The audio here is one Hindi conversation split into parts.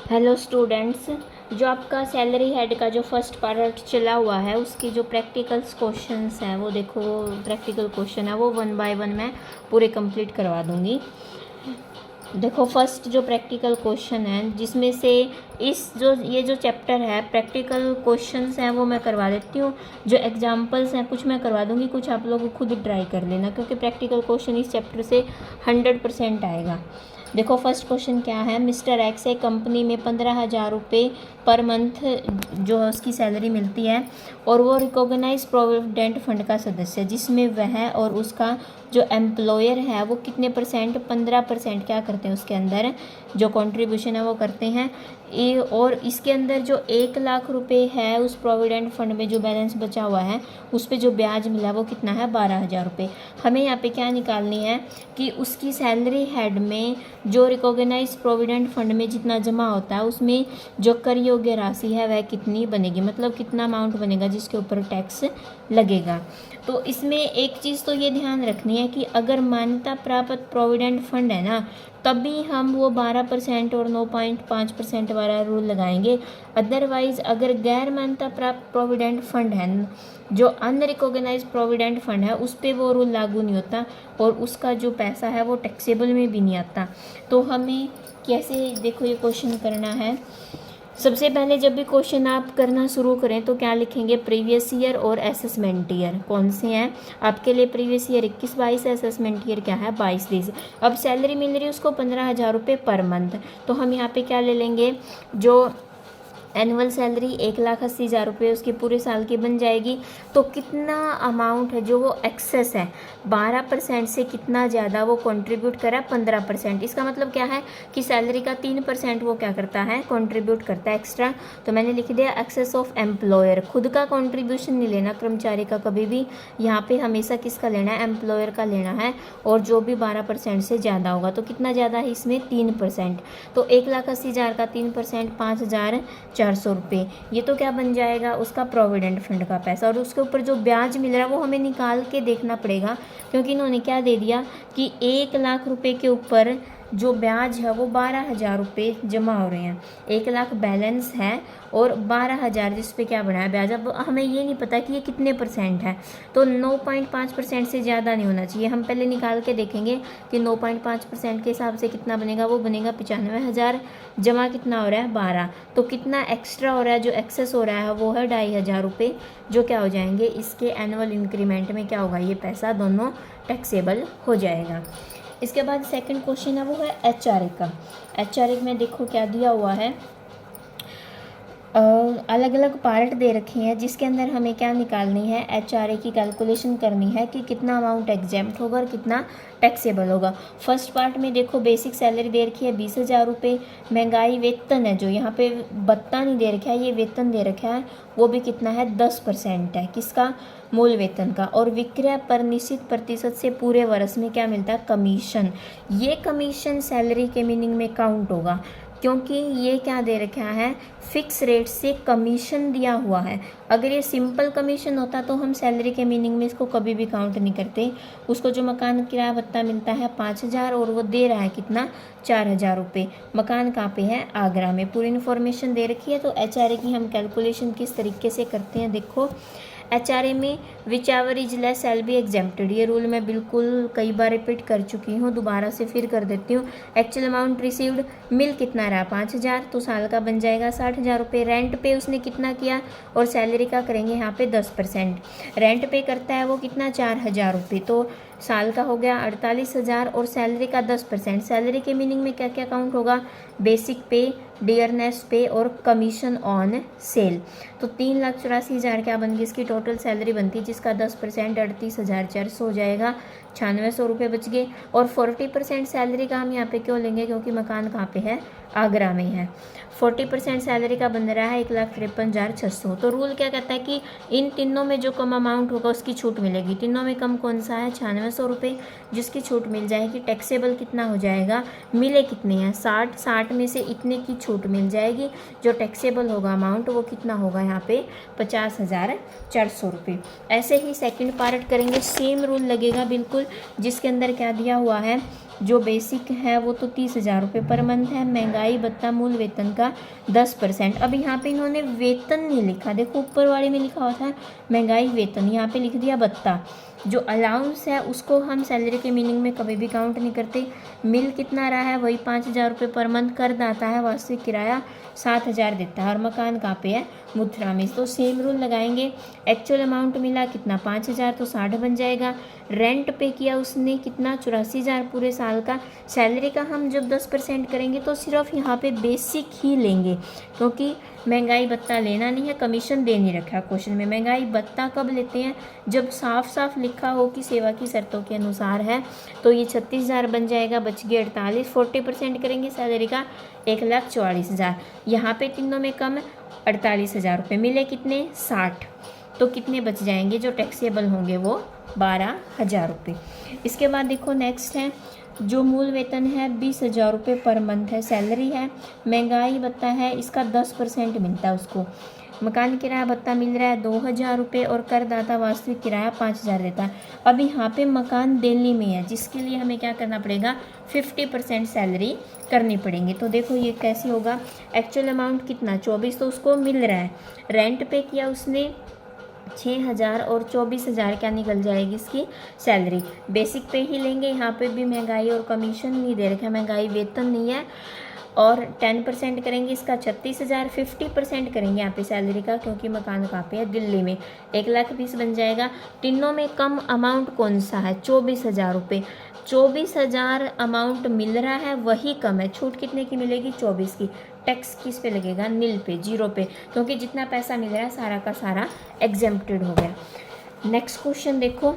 हेलो स्टूडेंट्स, जो आपका सैलरी हेड का जो फर्स्ट पार्ट चला हुआ है उसकी जो प्रैक्टिकल्स क्वेश्चंस हैं वो देखो, प्रैक्टिकल क्वेश्चन है वो 1 बाय 1 मैं पूरे कंप्लीट करवा दूंगी। देखो फर्स्ट जो प्रैक्टिकल क्वेश्चन है जिसमें से ये जो चैप्टर है प्रैक्टिकल क्वेश्चंस हैं वो मैं करवा देती हूँ। जो एग्जांपल्स हैं कुछ मैं करवा दूंगी, कुछ आप लोग खुद ट्राई कर लेना क्योंकि प्रैक्टिकल क्वेश्चन इस चैप्टर से 100% आएगा। देखो फर्स्ट क्वेश्चन क्या है। मिस्टर एक्स एक कंपनी में 15,000 रुपये पर मंथ जो है उसकी सैलरी मिलती है और वो रिकॉग्नाइज प्रोविडेंट फंड का सदस्य है जिसमें वह और उसका जो एम्प्लॉयर है वो कितने परसेंट 15% क्या करते हैं उसके अंदर जो कंट्रीब्यूशन है वो करते हैं। और इसके अंदर जो 1,00,000 रुपये है उस प्रोविडेंट फंड में जो बैलेंस बचा हुआ है उस पर जो ब्याज मिला वो कितना है 12,000 रुपये। हमें यहाँ पे क्या निकालनी है कि उसकी सैलरी हेड में जो रिकॉग्नाइज प्रोविडेंट फंड में जितना जमा होता है उसमें जो कर योग्य राशि है वह कितनी बनेगी, मतलब कितना अमाउंट बनेगा जिसके ऊपर टैक्स लगेगा। तो इसमें एक चीज़ तो ये ध्यान रखनी है कि अगर मान्यता प्राप्त प्रोविडेंट फंड है ना तभी हम वो 12% और 9.5% वाला रूल लगाएंगे। अदरवाइज़ अगर गैर मान्यता प्राप्त प्रोविडेंट फंड है जो अनरिकॉग्नाइज प्रोविडेंट फंड है उस पर वो रूल लागू नहीं होता और उसका जो पैसा है वो टैक्सेबल में भी नहीं आता। तो हमें कैसे देखो ये क्वेश्चन करना है। सबसे पहले जब भी क्वेश्चन आप करना शुरू करें तो क्या लिखेंगे, प्रीवियस ईयर और असेसमेंट ईयर कौन से हैं आपके लिए। प्रीवियस ईयर 21-22 है, असेसमेंट ईयर क्या है 22-23। अब सैलरी मिल रही है उसको 15,000 रुपये पर मंथ, तो हम यहाँ पे क्या ले लेंगे, जो एनुअल सैलरी 1,80,000 रुपये उसकी पूरे साल की बन जाएगी। तो कितना अमाउंट है जो वो एक्सेस है 12% से कितना ज़्यादा वो कंट्रीब्यूट करा 15%। इसका मतलब क्या है कि सैलरी का 3% वो क्या करता है कंट्रीब्यूट करता है एक्स्ट्रा। तो मैंने लिख दिया एक्सेस ऑफ एम्प्लॉयर। खुद का कंट्रीब्यूशन नहीं लेना कर्मचारी का कभी भी, यहाँ पे हमेशा किसका लेना है एम्प्लॉयर का लेना है। और जो भी 12% से ज़्यादा होगा तो कितना ज़्यादा है इसमें 3%। तो 1,80,000 का 3% 5,400 रुपये, ये तो क्या बन जाएगा उसका प्रोविडेंट फंड का पैसा। और उसके ऊपर जो ब्याज मिल रहा है वो हमें निकाल के देखना पड़ेगा क्योंकि इन्होंने क्या दे दिया कि 1,00,000 रुपये के ऊपर जो ब्याज है वो 12,000 रुपये जमा हो रहे हैं। 1,00,000 बैलेंस है और 12,000 जिस पे क्या बना है ब्याज। अब हमें ये नहीं पता कि ये कितने परसेंट है, तो 9.5% से ज़्यादा नहीं होना चाहिए। हम पहले निकाल के देखेंगे कि 9.5% के हिसाब से कितना बनेगा, वो बनेगा 95,000। जमा कितना हो रहा है 12, तो कितना एक्स्ट्रा हो रहा है जो एक्सेस हो रहा है वो है 2,500 रुपये, जो क्या हो जाएंगे इसके एनुअल इंक्रीमेंट में क्या होगा ये पैसा दोनों टैक्सेबल हो जाएगा। इसके बाद सेकंड क्वेश्चन है वो है HRA का। HRA में देखो क्या दिया हुआ है, अलग अलग पार्ट दे रखे हैं जिसके अंदर हमें क्या निकालनी है HRA की कैलकुलेशन करनी है कि कितना अमाउंट एग्जेम्प्ट होगा और कितना टैक्सेबल होगा। फर्स्ट पार्ट में देखो बेसिक सैलरी दे रखी है 20,000 रुपये। महंगाई वेतन है जो यहाँ पे भत्ता नहीं दे रखा है, ये वेतन दे रखा है, वो भी कितना है 10% है किसका मूल वेतन का। और विक्रय पर निश्चित प्रतिशत से पूरे वर्ष में क्या मिलता है कमीशन। ये कमीशन सैलरी के मीनिंग में काउंट होगा क्योंकि ये क्या दे रखा है फिक्स रेट से कमीशन दिया हुआ है। अगर ये सिंपल कमीशन होता तो हम सैलरी के मीनिंग में इसको कभी भी काउंट नहीं करते। उसको जो मकान किराया भत्ता मिलता है 5,000 और वो दे रहा है कितना 4,000 रुपये। मकान कहाँ पे है आगरा में, पूरी इन्फॉर्मेशन दे रखी है। तो HRA की हम कैलकुलेशन किस तरीके से करते हैं देखो। HRA में which ever is less shall be exempted, ये रूल मैं बिल्कुल कई बार रिपीट कर चुकी हूँ, दोबारा से फिर कर देती हूँ। एक्चुअल अमाउंट रिसीव्ड मिल कितना रहा 5,000, तो साल का बन जाएगा 60,000 रुपये। रेंट पे उसने कितना किया और सैलरी का करेंगे यहाँ पे 10%। रेंट पे करता है वो कितना 4,000 रुपये, तो साल का हो गया 48,000 और सैलरी का 10%। सैलरी के मीनिंग में क्या क्या काउंट होगा, बेसिक पे, डियरनेस पे और कमीशन ऑन सेल। तो 3,84,000 क्या बन गई इसकी टोटल सैलरी बनती है जिसका 10% 38,400 हो जाएगा, 9600 रुपये बच गए। और 40% सैलरी का हम यहाँ पे क्यों लेंगे क्योंकि मकान कहाँ पे है आगरा में है। 40% सैलरी का बन रहा है 1,53,600। तो रूल क्या कहता है कि इन तीनों में जो कम अमाउंट होगा उसकी छूट मिलेगी। तीनों में कम कौन सा है 9600 रुपये, जिसकी छूट मिल जाएगी। टैक्सेबल कितना हो जाएगा, मिले कितने हैं 60 में से इतने की छूट मिल जाएगी। जो टैक्सेबल होगा अमाउंट वो कितना होगा यहाँ पे 50,400 रुपये। ऐसे ही सेकंड पार्ट करेंगे, सेम रूल लगेगा बिल्कुल, जिसके अंदर क्या दिया हुआ है जो बेसिक है वो तो 30,000 रुपये पर मंथ है। महंगाई भत्ता मूल वेतन का 10%। अब यहाँ पे इन्होंने वेतन नहीं लिखा, देखो ऊपर वाले में लिखा हुआ था महंगाई वेतन, यहाँ पे लिख दिया भत्ता। जो अलाउंस है उसको हम सैलरी के मीनिंग में कभी भी काउंट नहीं करते। मिल कितना रहा है, वही 5,000 रुपये पर मंथ करदाता है, वार्षिक किराया 7,000 देता है, और मकान कहाँ पे है, मथुरा में। तो सेम रूल लगाएंगे। एक्चुअल अमाउंट मिला कितना 5,000, तो 60 बन जाएगा। रेंट पे किया उसने कितना 84,000 पूरे साल का। सैलरी का हम जब 10% करेंगे तो सिर्फ यहाँ पे बेसिक ही लेंगे, क्योंकि महंगाई भत्ता लेना नहीं है, कमीशन दे नहीं रखा क्वेश्चन में। महंगाई भत्ता कब लेते हैं, जब साफ साफ लिखा हो कि सेवा की शर्तों के अनुसार है। तो ये 36,000 बन जाएगा, बच गए 48। 40% करेंगे सैलरी का 1,44,000। यहाँ पे तीनों में कम 48,000 रुपये, मिले कितने 60। तो कितने बच जाएंगे जो टैक्सेबल होंगे, वो 12,000 रुपये। इसके बाद देखो नेक्स्ट है, जो मूल वेतन है 20,000 रुपये पर मंथ है, सैलरी है। महंगाई भत्ता है, इसका 10% मिलता है उसको। मकान किराया भत्ता मिल रहा है 2,000 रुपये, और करदाता वास्तविक किराया 5,000 देता है। अब यहाँ पे मकान दिल्ली में है, जिसके लिए हमें क्या करना पड़ेगा, 50% सैलरी करनी पड़ेगी। तो देखो ये कैसे होगा, एक्चुअल अमाउंट कितना 24 तो उसको मिल रहा है। रेंट पे किया उसने 6,000, और 24,000 क्या निकल जाएगी इसकी सैलरी। बेसिक पे ही लेंगे, यहाँ पे भी महंगाई और कमीशन नहीं दे रखा, महंगाई वेतन नहीं है। और 10% करेंगे इसका 36,000। 50% करेंगे यहाँ पे सैलरी का, क्योंकि मकान कहाँ पे है, दिल्ली में। 1,20,000 बन जाएगा। तीनों में कम अमाउंट कौन सा है, 24,000 रुपये। 24,000 अमाउंट मिल रहा है, वही कम है। छूट कितने की मिलेगी, 24 की। टैक्स किस पे लगेगा, नील पे, जीरो पे, क्योंकि जितना पैसा मिल रहा है सारा का सारा एग्जेम्प्टेड हो गया। नेक्स्ट क्वेश्चन देखो,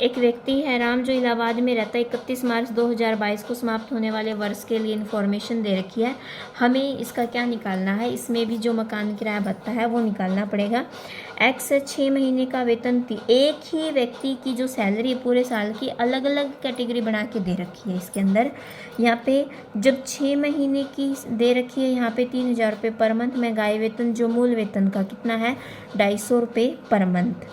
एक व्यक्ति है राम जो इलाहाबाद में रहता है, 31 मार्च 2022 को समाप्त होने वाले वर्ष के लिए इन्फॉर्मेशन दे रखी है। हमें इसका क्या निकालना है, इसमें भी जो मकान किराया भत्ता है वो निकालना पड़ेगा। एक्स 6 महीने का वेतन थी, एक ही व्यक्ति की जो सैलरी पूरे साल की अलग अलग कैटेगरी बना के दे रखी है इसके अंदर। यहाँ पे जब 6 महीने की दे रखी है, यहाँ पे 3,000 रुपये पर मंथ। महंगाई वेतन जो मूल वेतन का कितना है, 250 रुपये पर मंथ।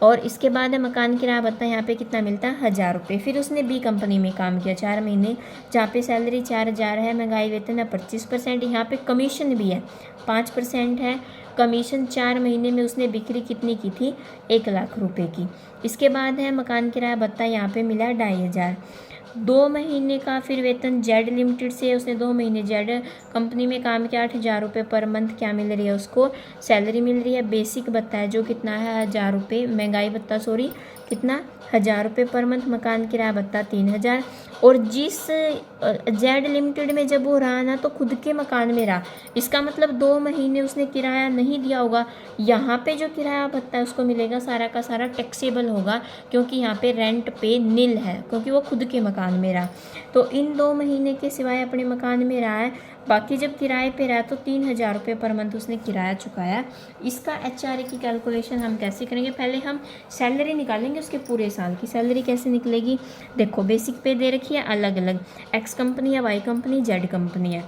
और इसके बाद है मकान किराया भत्ता, यहाँ पे कितना मिलता है, 1,000 रुपये। फिर उसने बी कंपनी में काम किया 4 महीने, जहाँ पे सैलरी 4,000 है। महंगाई वेतन है 25%, यहाँ पे कमीशन भी है 5% है कमीशन। 4 महीने में उसने बिक्री कितनी की थी, 1,00,000 रुपये की। इसके बाद है मकान किराया भत्ता, यहाँ पे मिला 2,500। 2 महीने का फिर वेतन जेड लिमिटेड से, उसने 2 महीने जेड कंपनी में काम किया, 8,000 रुपये पर मंथ क्या मिल रही है उसको, सैलरी मिल रही है। बेसिक भत्ता है जो कितना है, 1,000 रुपये। महंगाई भत्ता सॉरी कितना, 1,000 रुपये पर मंथ। मकान किराया भत्ता 3,000। और जिस जेड लिमिटेड में जब वो रहा ना, तो खुद के मकान में रहा, इसका मतलब 2 महीने उसने किराया नहीं दिया होगा। यहाँ पे जो किराया भत्ता है उसको मिलेगा, सारा का सारा टैक्सेबल होगा, क्योंकि यहाँ पे रेंट पे नील है, क्योंकि वो खुद के मकान में रहा। तो इन 2 महीने के सिवाय अपने मकान में रहा है, बाकी जब किराए पे रहा तो 3,000 रुपये पर मंथ उसने किराया चुकाया। इसका HRA की कैलकुलेशन हम कैसे करेंगे, पहले हम सैलरी निकालेंगे उसके पूरे साल की। सैलरी कैसे निकलेगी, देखो बेसिक पे दे रखी है अलग अलग, एक्स कंपनी है, वाई कंपनी, जेड कंपनी है।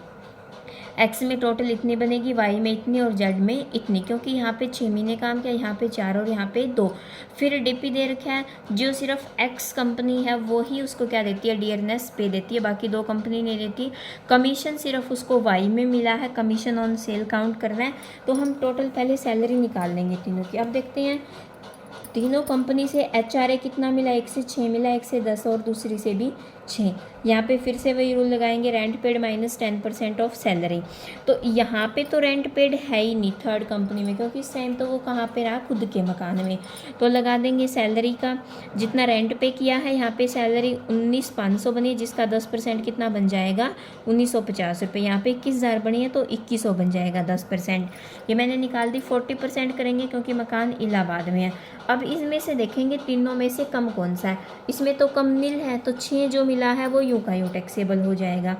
एक्स में टोटल इतनी बनेगी, वाई में इतनी और जेड में इतनी, क्योंकि यहाँ पे 6 महीने काम किया, यहाँ पे 4 और यहाँ पे 2। फिर डीपी दे रखा है, जो सिर्फ एक्स कंपनी है वो ही उसको क्या देती है, डियरनेस पे देती है, बाकी 2 कंपनी नहीं देती। कमीशन सिर्फ उसको वाई में मिला है, कमीशन ऑन सेल काउंट करना है। तो हम टोटल पहले सैलरी निकाल लेंगे तीनों की। अब देखते हैं तीनों कंपनी से HRA कितना मिला, 1 से 6 मिला, 1 से 10 और दूसरी से भी 6। यहाँ पे फिर से वही रूल लगाएंगे, rent paid minus 10% of salary. तो यहाँ पे तो रेंट पेड है ही नहीं थर्ड कंपनी में, क्योंकि इस टाइम तो वो कहाँ पे रहा, खुद के मकान में। तो लगा देंगे सैलरी का जितना रेंट पे किया है, यहाँ पे सैलरी 19,500 बनी, जिसका 10% कितना बन जाएगा, 1,950 रुपये। यहाँ पे 21,000 बनी है तो 2,100 बन जाएगा 10%। ये मैंने निकाल दी। 40% करेंगे क्योंकि मकान इलाहाबाद में है। अब इसमें से देखेंगे तीनों में से कम कौन सा है, इसमें तो कम नील है, तो 6 जो मिला है वो यूं का यूं टैक्सेबल हो जाएगा।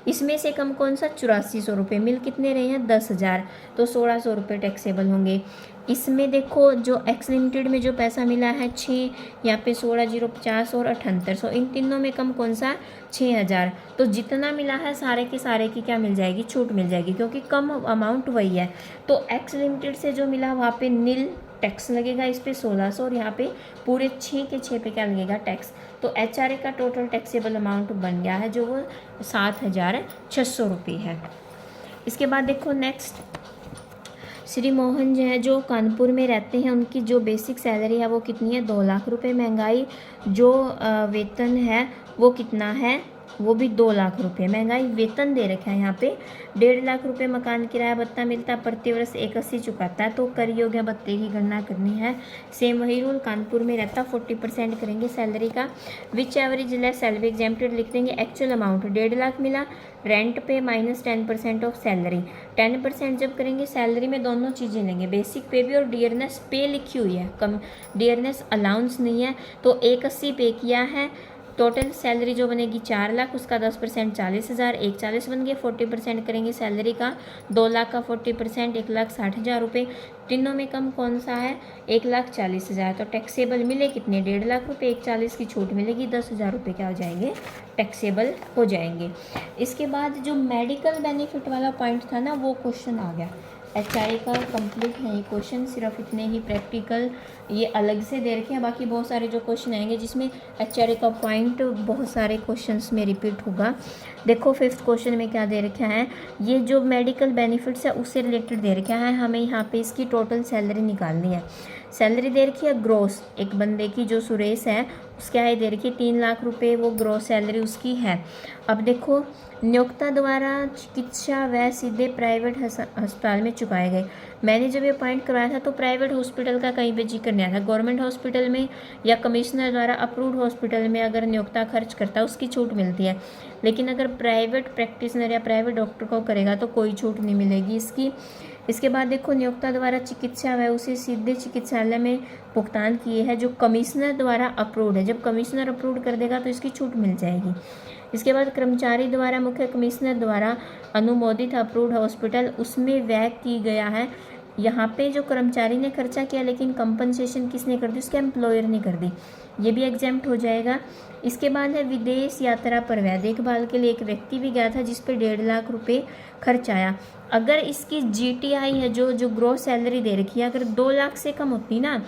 इसमें से कम कौन सा, 8400 रुपये। मिल कितने रहे हैं, 10,000, तो 1,600 रुपये टैक्सेबल होंगे। इसमें देखो जो एक्स लिमिटेड में जो पैसा मिला है 6, यहाँ पे 16,050 और 7,800, इन तीनों में कम कौन सा, 6,000। तो जितना मिला है सारे के सारे की क्या मिल जाएगी, छूट मिल जाएगी, क्योंकि कम अमाउंट वही है। तो एक्स लिमिटेड से जो मिला वहाँ पे नील टैक्स लगेगा, इस पे 1,600, और यहाँ पे पूरे 6 के 6 पे क्या लगेगा, टैक्स। तो HRA का टोटल टैक्सेबल अमाउंट बन गया है जो वो 7,600 रुपये है। इसके बाद देखो नेक्स्ट, श्री मोहन जो है जो कानपुर में रहते हैं, उनकी जो बेसिक सैलरी है वो कितनी है, 2 लाख रुपए। महंगाई जो वेतन है वो कितना है, वो भी 2 लाख रुपए। महंगाई वेतन दे रखा है यहाँ पे। 1.5 लाख रुपए मकान किराया भत्ता मिलता है, प्रतिवर्ष 81 चुकाता है, तो कर योग्य भत्ते की गणना करनी है। सेम वही रूल, कानपुर में रहता, 40% करेंगे सैलरी का। विच एवरेज लेस सैलरी एग्जेम्प्टेड लिख देंगे। एक्चुअल अमाउंट 1.5 लाख मिला, रेंट पे माइनस 10% ऑफ सैलरी। 10% जब करेंगे सैलरी में दोनों चीज़ें लेंगे, बेसिक पे भी और डियरनेस पे लिखी हुई है, कम डियरनेस अलाउंस नहीं है, तो 81 पे किया है। टोटल सैलरी जो बनेगी 4 लाख, उसका 10% 40,000, 140 बन गए। 40% करेंगे सैलरी का, 2 लाख का 40% 1,60,000 रुपये। तीनों में कम कौन सा है, 1,40,000। तो टैक्सेबल मिले कितने, 1.5 लाख रुपये, 140 की छूट मिलेगी, 10,000 रुपये क्या हो जाएंगे, टैक्सेबल हो जाएंगे। इसके बाद जो मेडिकल बेनिफिट वाला पॉइंट था ना, वो क्वेश्चन आ गया। HRA का कंप्लीट है ये क्वेश्चन, सिर्फ इतने ही प्रैक्टिकल ये अलग से दे रखे हैं, बाकी बहुत सारे जो क्वेश्चन आएंगे जिसमें HRA का पॉइंट बहुत सारे क्वेश्चंस में रिपीट होगा। देखो 5th क्वेश्चन में क्या दे रखा है, ये जो मेडिकल बेनिफिट्स है उससे रिलेटेड दे रखा है, हमें यहाँ पे इसकी टोटल सैलरी निकालनी है। सैलरी दे रखी है ग्रोस, एक बंदे की जो सुरेश है उसके है दे रखी 3 लाख रुपए, वो ग्रोस सैलरी उसकी है। अब देखो नियोक्ता द्वारा चिकित्सा व सीधे प्राइवेट अस्पताल में चुकाए गए। मैंने जब ये पॉइंट करवाया था तो प्राइवेट हॉस्पिटल का कहीं पे जिक्र नहीं आया था। गवर्नमेंट हॉस्पिटल में या कमिश्नर द्वारा अप्रूव्ड हॉस्पिटल में अगर नियोक्ता खर्च करता है उसकी छूट मिलती है, लेकिन अगर प्राइवेट प्रैक्टिशनर या प्राइवेट डॉक्टर को करेगा तो कोई छूट नहीं मिलेगी इसकी। इसके बाद देखो नियोक्ता द्वारा चिकित्सा व उसे सीधे चिकित्सालय में भुगतान किए हैं जो कमिश्नर द्वारा अप्रूव्ड है। जब कमिश्नर अप्रूव कर देगा तो इसकी छूट मिल जाएगी। इसके बाद कर्मचारी द्वारा मुख्य कमिश्नर द्वारा अनुमोदित अप्रूव्ड हॉस्पिटल उसमें व्यय की गया है। यहाँ पे जो कर्मचारी ने खर्चा किया लेकिन कंपनसेशन किसने कर दी, उसके एम्प्लॉयर ने कर दी, ये भी एग्जेम्प्ट हो जाएगा। इसके बाद है विदेश यात्रा पर व्यय, देखभाल के लिए एक व्यक्ति भी गया था जिस पे 1.5 लाख रुपए खर्च आया। अगर इसकी GTI है जो ग्रोस सैलरी दे रखी है, अगर 2 लाख से कम होती ना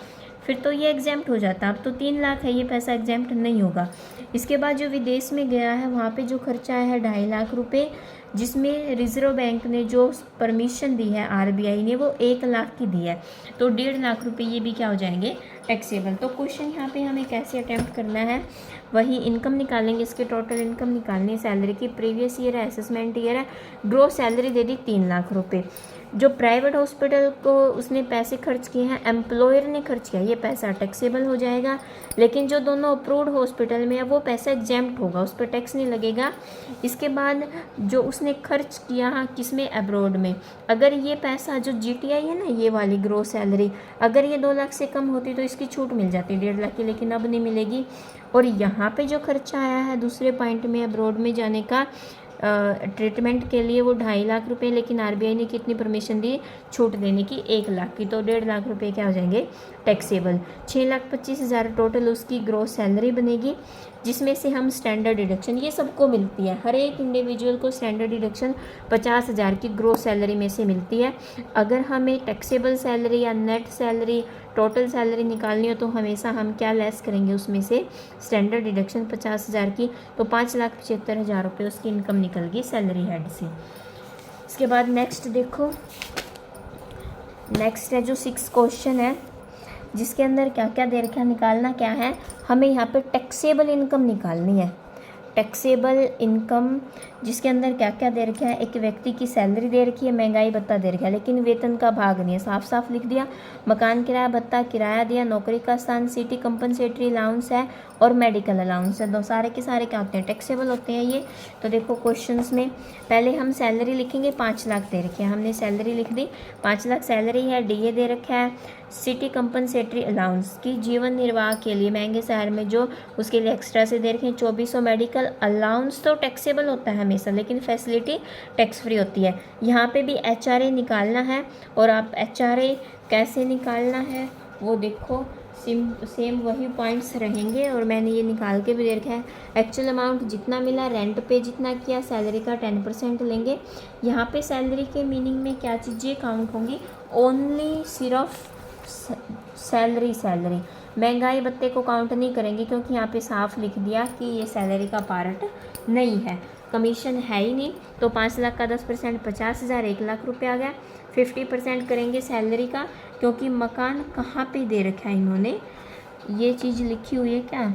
फिर तो ये एग्जेम्प्ट हो जाता। अब तो 3 लाख है, ये पैसा एग्जेम्प्ट नहीं होगा। इसके बाद जो विदेश में गया है वहाँ पे जो खर्चा है 2.5 लाख रुपए, जिसमें रिजर्व बैंक ने जो परमिशन दी है RBI ने वो 1 लाख की दी है, तो 1.5 लाख रुपए ये भी क्या हो जाएंगे, टैक्सेबल। तो क्वेश्चन यहाँ पे हमें कैसे अटैम्प्ट करना है, वही इनकम निकालेंगे, इसके टोटल इनकम निकालनी है सैलरी की, प्रीवियस ईयर है, असेसमेंट ईयर है, ग्रोस सैलरी दे दी 3 लाख रुपए। जो प्राइवेट हॉस्पिटल को उसने पैसे खर्च किए हैं, एम्प्लॉयर ने खर्च किया, ये पैसा टैक्सेबल हो जाएगा। लेकिन जो दोनों अप्रूव्ड हॉस्पिटल में है वो पैसा एग्जेम्प्ट होगा, उस पर टैक्स नहीं लगेगा। इसके बाद जो उसने खर्च किया किसमें, अब्रॉड में, अगर ये पैसा जो GTI है ना, ये वाली ग्रोस सैलरी, अगर ये 2 लाख से कम होती तो इसकी छूट मिल जाती 1.5 लाख की, लेकिन अब नहीं मिलेगी। और यहाँ पे जो खर्चा आया है दूसरे पॉइंट में अब्रॉड में जाने का ट्रीटमेंट के लिए, वो 2.5 लाख रुपए, लेकिन RBI ने कितनी परमिशन दी, छूट देने की 1 लाख की, तो 1.5 लाख रुपए क्या हो जाएंगे, टैक्सेबल। 6,25,000 टोटल उसकी ग्रोस सैलरी बनेगी, जिसमें से हम स्टैंडर्ड डिडक्शन, ये सबको मिलती है, हर एक इंडिविजुअल को स्टैंडर्ड डिडक्शन 50,000 की ग्रोस सैलरी में से मिलती है। अगर हमें टैक्सेबल सैलरी या नेट सैलरी, टोटल सैलरी निकालनी हो तो हमेशा हम क्या लेस करेंगे, उसमें से स्टैंडर्ड डिडक्शन 50,000 की, तो 5,75,000 रुपये उसकी इनकम निकल गई सैलरी हेड से। इसके बाद नेक्स्ट देखो, नेक्स्ट है जो 6 क्वेश्चन है, जिसके अंदर क्या क्या दे रखा है, निकालना क्या है हमें, यहाँ पे टैक्सेबल इनकम निकालनी है। टैक्सेबल इनकम जिसके अंदर क्या क्या दे रखा है, एक व्यक्ति की सैलरी दे रखी है, महंगाई भत्ता दे रखा है, लेकिन वेतन का भाग नहीं है, साफ साफ लिख दिया। मकान किराया भत्ता, किराया दिया, नौकरी का स्थान, सिटी कंपनसेटरी अलाउंस है और मेडिकल अलाउंस है, दो सारे के सारे क्या होते हैं, टैक्सेबल होते हैं ये। तो देखो क्वेश्चंस में पहले हम सैलरी लिखेंगे, 5 लाख दे रखे हैं, हमने सैलरी लिख दी, 5 लाख सैलरी है, DA दे रखा है, सिटी कंपनसेटरी अलाउंस की जीवन निर्वाह के लिए महंगे शहर में जो उसके लिए एक्स्ट्रा से दे रखे हैं 2400। मेडिकल अलाउंस तो टैक्सेबल होता है हमेशा, लेकिन फैसिलिटी टैक्स फ्री होती है। यहाँ पे भी HRA निकालना है, और आप HRA कैसे निकालना है वो देखो, सेम वही पॉइंट्स रहेंगे, और मैंने ये निकाल के भी दे रखा है। एक्चुअल अमाउंट जितना मिला, रेंट पे जितना किया, सैलरी का 10% लेंगे। यहाँ पे सैलरी के मीनिंग में क्या चीज़ें काउंट होंगी, ओनली सिर्फ सैलरी, महंगाई भत्ते को काउंट नहीं करेंगे क्योंकि यहाँ पे साफ लिख दिया कि ये सैलरी का पार्ट नहीं है, कमीशन है ही नहीं। तो 5 लाख का 10% 50,000, 1 लाख रुपये आ गया। 50% करेंगे सैलरी का, क्योंकि मकान कहाँ पे दे रखा है इन्होंने, ये चीज़ लिखी हुई है क्या,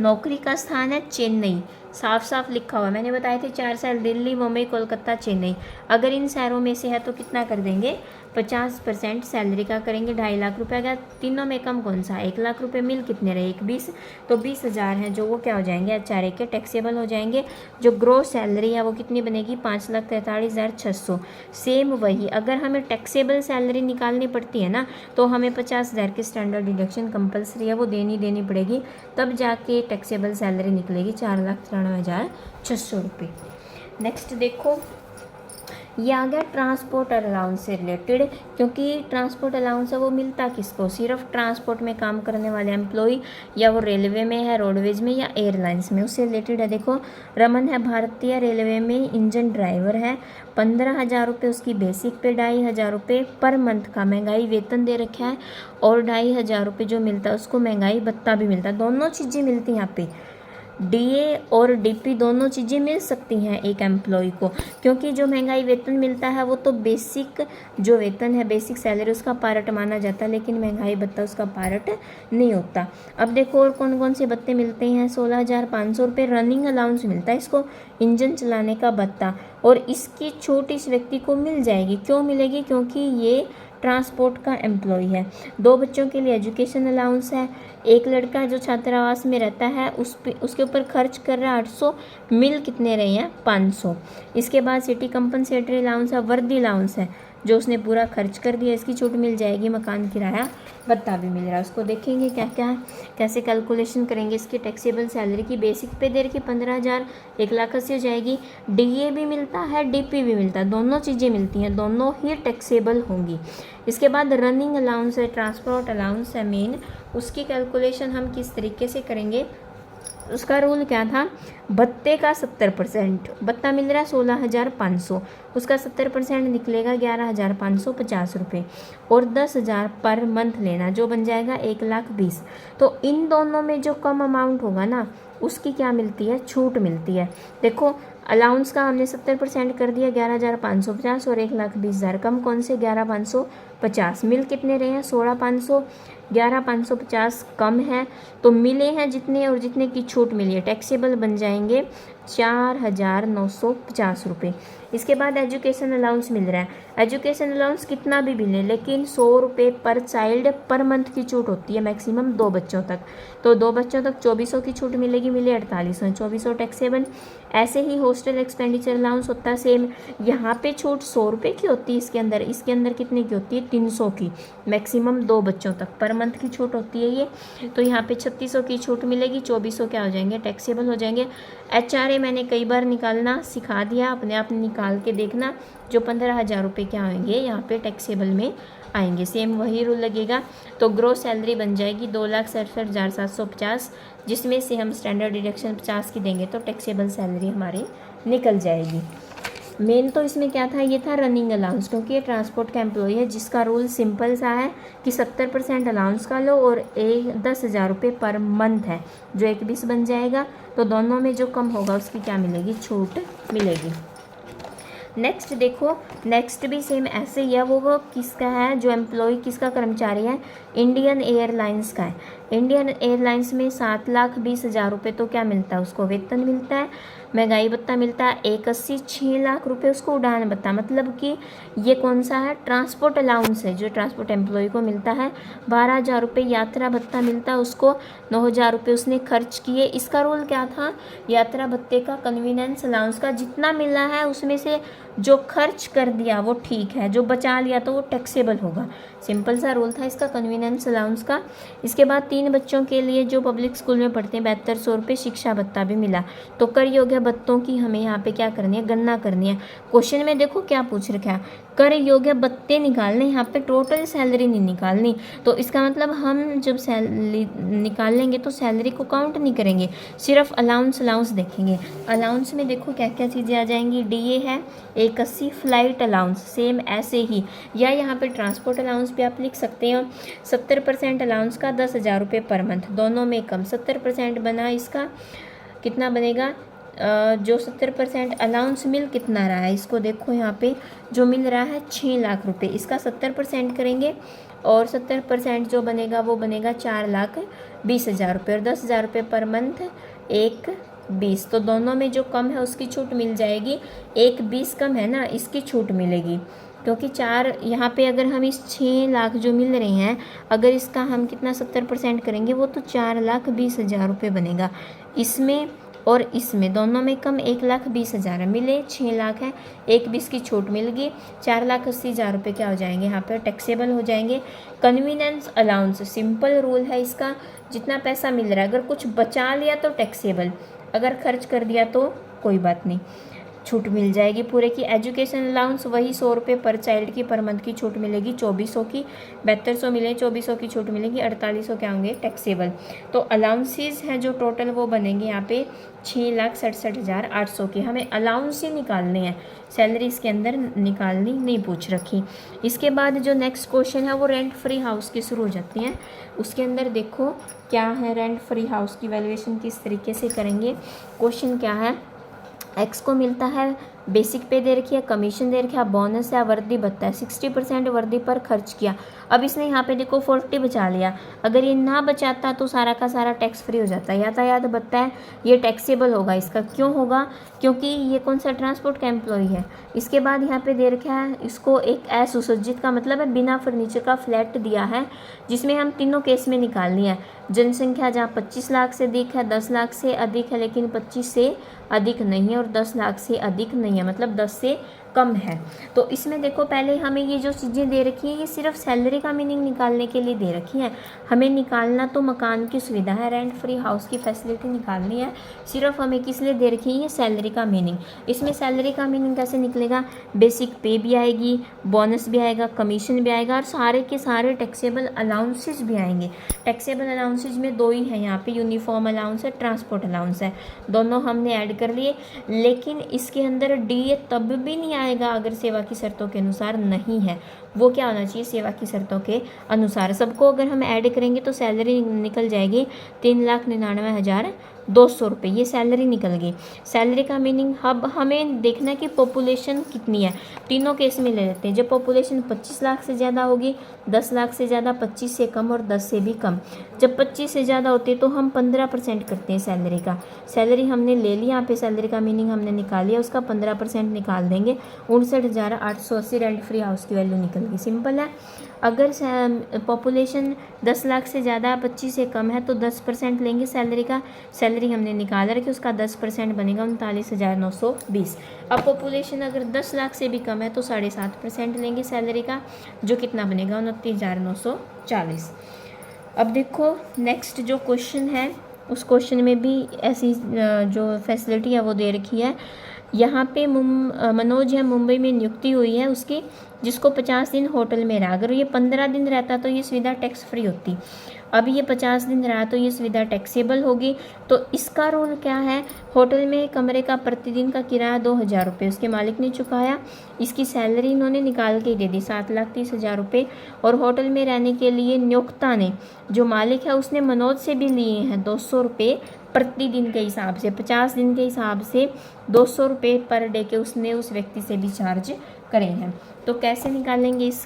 नौकरी का स्थान है चेन्नई, साफ साफ लिखा हुआ। मैंने बताए थे 4 शहर दिल्ली, मुंबई, कोलकाता, चेन्नई। अगर इन शहरों में से है तो कितना कर देंगे, 50% सैलरी का करेंगे, 2.5 लाख रुपये आ गया। तीनों में कम कौन सा, 1 लाख रुपये, मिल कितने रहे, 20, तो 20,000 हैं जो वो क्या हो जाएंगे, HRA के टैक्सेबल हो जाएंगे। जो ग्रोस सैलरी है वो कितनी बनेगी, 5,43,600। सेम वही, अगर हमें टैक्सेबल सैलरी निकालनी पड़ती है ना, तो हमें 50,000 की स्टैंडर्ड डिडक्शन कंपलसरी है, वो देनी पड़ेगी, तब जाके टैक्सेबल सैलरी निकलेगी 4,93,600 रुपये। नेक्स्ट देखो, ये आ गया ट्रांसपोर्ट अलाउंस से रिलेटेड, क्योंकि ट्रांसपोर्ट अलाउंस है वो मिलता किसको, सिर्फ ट्रांसपोर्ट में काम करने वाले एम्प्लॉई, या वो रेलवे में है, रोडवेज में, या एयरलाइंस में, उससे रिलेटेड है। देखो, रमन है भारतीय रेलवे में इंजन ड्राइवर है, 15,000 रुपये उसकी बेसिक पे, 2,500 रुपये पर मंथ का महंगाई वेतन दे रखा है, और 2,500 रुपये जो मिलता है उसको महंगाई भत्ता भी मिलता है। दोनों चीज़ें मिलती हैं यहाँ पे, DA और DP दोनों चीज़ें मिल सकती हैं एक एम्प्लॉय को, क्योंकि जो महंगाई वेतन मिलता है वो तो बेसिक जो वेतन है, बेसिक सैलरी, उसका पार्ट माना जाता है, लेकिन महंगाई भत्ता उसका पार्ट नहीं होता। अब देखो और कौन कौन से भत्ते मिलते हैं, 16,500 रुपये रनिंग अलाउंस मिलता है इसको, इंजन चलाने का भत्ता, और इसकी छूट इस व्यक्ति को मिल जाएगी। क्यों मिलेगी, क्योंकि ये ट्रांसपोर्ट का एम्प्लॉय है। 2 बच्चों के लिए एजुकेशन अलाउंस है, एक लड़का जो छात्रावास में रहता है उसके ऊपर खर्च कर रहा है 800, मिल कितने रहे हैं, 500। इसके बाद सिटी कंपनसेटरी अलाउंस है, वर्दी अलाउंस है, जो उसने पूरा खर्च कर दिया, इसकी छूट मिल जाएगी। मकान किराया भत्ता भी मिल रहा है उसको। देखेंगे क्या क्या है, कैसे कैलकुलेशन करेंगे इसकी टैक्सेबल सैलरी की। बेसिक पे दे रखी 15,000, 1,80,000 हो जाएगी। DA भी मिलता है, DP भी मिलता है, दोनों चीज़ें मिलती हैं, दोनों ही टैक्सेबल होंगी। इसके बाद रनिंग अलाउंस है, ट्रांसपोर्ट अलाउंस है मेन, उसकी कैलकुलेशन हम किस तरीके से करेंगे, उसका रूल क्या था, भत्ते का 70%, भत्ता मिल रहा है 16,500, उसका 70% निकलेगा 11,550 रुपये, और 10,000 पर मंथ लेना, जो बन जाएगा 1,20,000। तो इन दोनों में जो कम अमाउंट होगा ना, उसकी क्या मिलती है, छूट मिलती है। देखो, अलाउंस का हमने 70% कर दिया 11,550, और 1,20,000 कम कौन से, 11,550। मिल कितने रहे हैं, 16,500, 11,550 कम है, तो मिले हैं जितने, और जितने की छूट मिली है टैक्सेबल बन जाएंगे 4,950 रुपये। इसके बाद एजुकेशन अलाउंस मिल रहा है, एजुकेशन अलाउंस कितना भी मिले, लेकिन 100 रुपये पर चाइल्ड पर मंथ की छूट होती है, मैक्सिमम 2 बच्चों तक। तो 2 बच्चों तक 2400 की छूट मिलेगी, मिले 4800, 2400 टैक्सेबल। ऐसे ही हॉस्टल एक्सपेंडिचर अलाउंस होता है सेम, यहाँ पे छूट 100 रुपये की होती है, इसके अंदर कितने की होती है, 300 की, मैक्सिमम 2 बच्चों तक पर मंथ की छूट होती है ये। तो यहाँ पे 3600 की छूट मिलेगी, 2400 क्या हो जाएंगे, टैक्सेबल हो जाएंगे। HRA मैंने कई बार निकालना सिखा दिया, अपने आप निकाल के देखना, जो 15,000 रुपये क्या आएंगे यहाँ पे टैक्सेबल में आएंगे, सेम वही रूल लगेगा। तो ग्रोस सैलरी बन जाएगी 2,67,750, जिसमें से हम स्टैंडर्ड डिडक्शन 50 की देंगे तो टैक्सेबल सैलरी हमारी निकल जाएगी। मेन तो इसमें क्या था, ये था रनिंग अलाउंस, क्योंकि ये ट्रांसपोर्ट का एम्प्लॉय है, जिसका रूल सिंपल सा है कि 70% अलाउंस का लो, और 10,000 रुपये पर मंथ है, जो 1,20,000 बन जाएगा। तो दोनों में जो कम होगा उसकी क्या मिलेगी, छूट मिलेगी। नेक्स्ट देखो, नेक्स्ट भी सेम ऐसे ही है, वो किसका है, जो एम्प्लॉय किसका कर्मचारी है, इंडियन एयरलाइंस का है। इंडियन एयरलाइंस में 7,20,000 रुपये तो क्या मिलता है, उसको वेतन मिलता है, महंगाई भत्ता मिलता है 1,80,000, 6 लाख रुपये उसको उड़ान भत्ता, मतलब कि ये कौन सा है, ट्रांसपोर्ट अलाउंस है, जो ट्रांसपोर्ट एम्प्लॉय को मिलता है। 12,000 रुपये यात्रा भत्ता मिलता है उसको, 9,000 रुपये उसने खर्च किए। इसका रूल क्या था, यात्रा भत्ते का, कन्वीनियंस अलाउंस का, जितना मिला है उसमें से जो खर्च कर दिया वो ठीक है, जो बचा लिया तो वो टैक्सेबल होगा। सिंपल सा रूल था इसका कन्वीनियंस अलाउंस का। इसके बाद 3 3 बच्चों के लिए जो पब्लिक स्कूल में पढ़ते हैं 7200 रुपये शिक्षा भत्ता भी मिला। तो कर योग्य भत्तों की हमें यहाँ पे क्या करनी है, गणना करनी है। क्वेश्चन में देखो क्या पूछ रखा है, कर योग्य भत्ते निकालने, यहाँ पे टोटल सैलरी नहीं निकालनी। तो इसका मतलब हम जब सैलरी निकाल लेंगे तो सैलरी को काउंट नहीं करेंगे, सिर्फ अलाउंस देखेंगे। अलाउंस में देखो क्या क्या चीज़ें आ जाएंगी, डीए है 81, फ्लाइट अलाउंस सेम ऐसे ही, या यहाँ पे ट्रांसपोर्ट अलाउंस भी आप लिख सकते हो। 70% अलाउंस का 10,000 रुपये पर मंथ, दोनों में कम। 70% बना इसका कितना बनेगा, जो 70% अलाउंस मिल कितना रहा है, इसको देखो यहाँ पे जो मिल रहा है 6 लाख रुपए, इसका 70% करेंगे और 70% जो बनेगा वो बनेगा 4,20,000 रुपये, और 10,000 रुपये पर मंथ 1,20। तो दोनों में जो कम है उसकी छूट मिल जाएगी, 1,20 कम है ना, इसकी छूट मिलेगी। क्योंकि 4 यहाँ पे अगर हम इस 6 लाख जो मिल रहे हैं, अगर इसका हम कितना 70% करेंगे वो तो 4,20,000 रुपये बनेगा। इसमें और इसमें दोनों में कम 1,20,000 है, मिले 6 लाख है, 1,20 की छूट मिल गई, 4,80,000 रुपये क्या हो जाएंगे, यहाँ पर टैक्सेबल हो जाएंगे। कन्वीनियंस अलाउंस सिंपल रूल है इसका, जितना पैसा मिल रहा है अगर कुछ बचा लिया तो टैक्सेबल, अगर खर्च कर दिया तो कोई बात नहीं, छूट मिल जाएगी पूरे की। एजुकेशन अलाउंस वही 100 रुपये पर चाइल्ड की पर मंथ की छूट मिलेगी, 2,400 की, 7200 मिले, 2,400 की छूट मिलेगी, 4,800 क्या होंगे टैक्सेबल। तो अलाउंसेस हैं जो टोटल वो बनेंगे यहाँ पे 6,67,800 की। हमें अलाउंस ही निकालने हैं, सैलरी इसके अंदर निकालनी नहीं पूछ रखी। इसके बाद जो नेक्स्ट क्वेश्चन है वो रेंट फ्री हाउस की शुरू हो जाती हैं। उसके अंदर देखो क्या है, रेंट फ्री हाउस की वैल्यूएशन किस तरीके से करेंगे। क्वेश्चन क्या है, एक्स को मिलता है बेसिक पे दे रखी है, कमीशन दे रखी है, बोनस है, वर्दी भत्ता है, 60% वर्दी पर खर्च किया। अब इसने यहाँ पे देखो 40 बचा लिया, अगर ये ना बचाता तो सारा का सारा टैक्स फ्री हो जाता है। यातायात भत्ता है ये टैक्सेबल होगा, इसका क्यों होगा, क्योंकि ये कौन सा ट्रांसपोर्ट का एम्प्लॉई है। इसके बाद यहाँ पे दे रखा है इसको एक असुसज्जित का मतलब है बिना फर्नीचर का फ्लैट दिया है, जिसमें हम तीनों केस में निकालनी है। जनसंख्या जहाँ 25 लाख से अधिक है, 10 लाख से अधिक है लेकिन 25 से अधिक नहीं है, और 10 लाख से अधिक नहीं है मतलब 10 से कम है। तो इसमें देखो पहले हमें ये जो चीज़ें दे रखी हैं ये सिर्फ सैलरी का मीनिंग निकालने के लिए दे रखी हैं। हमें निकालना तो मकान की सुविधा है, रेंट फ्री हाउस की फैसिलिटी निकालनी है, सिर्फ हमें किस लिए दे रखी है ये सैलरी का मीनिंग। इसमें सैलरी का मीनिंग कैसे निकलेगा, बेसिक पे भी आएगी, बोनस भी आएगा, कमीशन भी आएगा, और सारे के सारे टैक्सेबल अलाउंसेज भी आएंगे। टैक्सेबल अलाउंसेज में 2 ही हैं यहाँ पे, यूनिफॉर्म अलाउंस है, ट्रांसपोर्ट अलाउंस है, दोनों हमने ऐड कर लिए। लेकिन इसके अंदर डीए तब भी नहीं आएगा अगर सेवा की शर्तों के अनुसार नहीं है, वो क्या होना चाहिए सेवा की शर्तों के अनुसार। सबको अगर हम ऐड करेंगे तो सैलरी निकल जाएगी 3,99,200 रुपये, ये सैलरी निकल गई। सैलरी का मीनिंग अब हमें देखना है कि पॉपुलेशन कितनी है, तीनों केस में ले लेते हैं। जब पॉपुलेशन 25 लाख से ज़्यादा होगी, 10 लाख से ज़्यादा, 25 से कम और 10 से भी कम। जब 25 से ज़्यादा होती है तो हम 15% करते हैं सैलरी का। सैलरी हमने ले लिया, यहाँ पे सैलरी का मीनिंग हमने निकाल लिया, उसका 15% निकाल देंगे, 59,880 रेंट फ्री हाउस की वैल्यू निकल गई। सिंपल है। अगर पॉपुलेशन 10 लाख से ज़्यादा, 25 से कम है तो 10% लेंगे सैलरी का। सैलरी हमने निकाल रखी, उसका 10% बनेगा 39,920। अब पॉपुलेशन अगर 10 लाख से भी कम है तो 7.5% लेंगे सैलरी का, जो कितना बनेगा 29,940। अब देखो नेक्स्ट जो क्वेश्चन है उस क्वेश्चन में भी ऐसी जो फैसिलिटी है वो दे रखी है। यहाँ पे मनोज है, मुंबई में नियुक्ति हुई है उसकी, जिसको 50 दिन होटल में रहा। अगर ये 15 दिन रहता तो ये सुविधा टैक्स फ्री होती, अब ये 50 दिन रहा तो ये सुविधा टैक्सेबल होगी। तो इसका रूल क्या है, होटल में कमरे का प्रतिदिन का किराया 2,000 रुपये उसके मालिक ने चुकाया, इसकी सैलरी इन्होंने निकाल के दे दी 7,30,000 रुपये, और होटल में रहने के लिए नियोक्ता ने, जो मालिक है उसने मनोज से भी लिए हैं 200 रुपये प्रतिदिन के हिसाब से, 50 दिन के हिसाब से 200 रुपये पर डे के उसने उस व्यक्ति से भी चार्ज करे हैं। तो कैसे निकालेंगे इस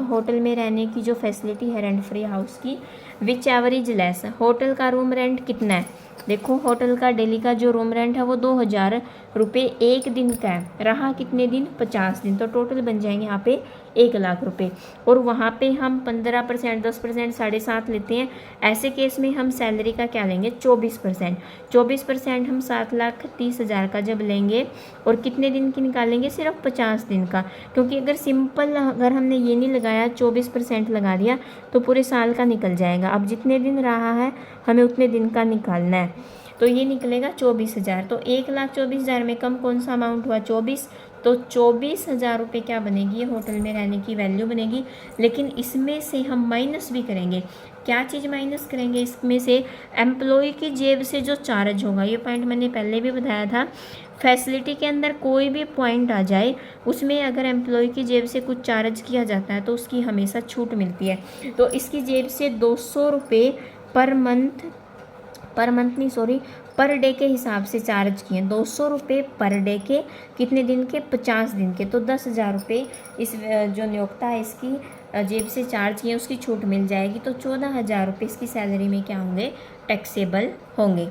होटल में रहने की जो फैसिलिटी है रेंट फ्री हाउस की, विच एवरेज लेस। होटल का रूम रेंट कितना है, देखो होटल का डेली का जो रूम रेंट है वो 2,000 रुपये एक दिन का है, रहा कितने दिन 50 दिन, तो टोटल बन जाएंगे यहाँ पे 1,00,000 रुपये, और वहाँ पे हम 15%, 10%, 7.5% लेते हैं। ऐसे केस में हम सैलरी का क्या लेंगे, 24%। 24% हम 7,30,000 का जब लेंगे, और कितने दिन की निकालेंगे, सिर्फ 50 दिन का। क्योंकि अगर सिंपल अगर हमने ये नहीं लगाया, 24% लगा दिया, तो पूरे साल का निकल जाएगा। अब जितने दिन रहा है हमें उतने दिन का निकालना है, तो ये निकलेगा 24,000। तो 1,24,000 में कम कौन सा अमाउंट हुआ, 24। तो 24,000 रुपये क्या बनेगी, ये होटल में रहने की वैल्यू बनेगी। लेकिन इसमें से हम माइनस भी करेंगे। क्या चीज़ माइनस करेंगे, इसमें से एम्प्लॉय की जेब से जो चार्ज होगा, ये पॉइंट मैंने पहले भी बताया था। फैसिलिटी के अंदर कोई भी पॉइंट आ जाए, उसमें अगर एम्प्लॉय की जेब से कुछ चार्ज किया जाता है तो उसकी हमेशा छूट मिलती है। तो इसकी जेब से 200 रुपये पर पर डे के हिसाब से चार्ज किए। 200 रुपये पर डे के, कितने दिन के, 50 दिन के। तो 10,000 रुपये इस जो नियोक्ता है इसकी जेब से चार्ज किए, उसकी छूट मिल जाएगी। तो 14,000 रुपये इसकी सैलरी में क्या होंगे, टैक्सेबल होंगे।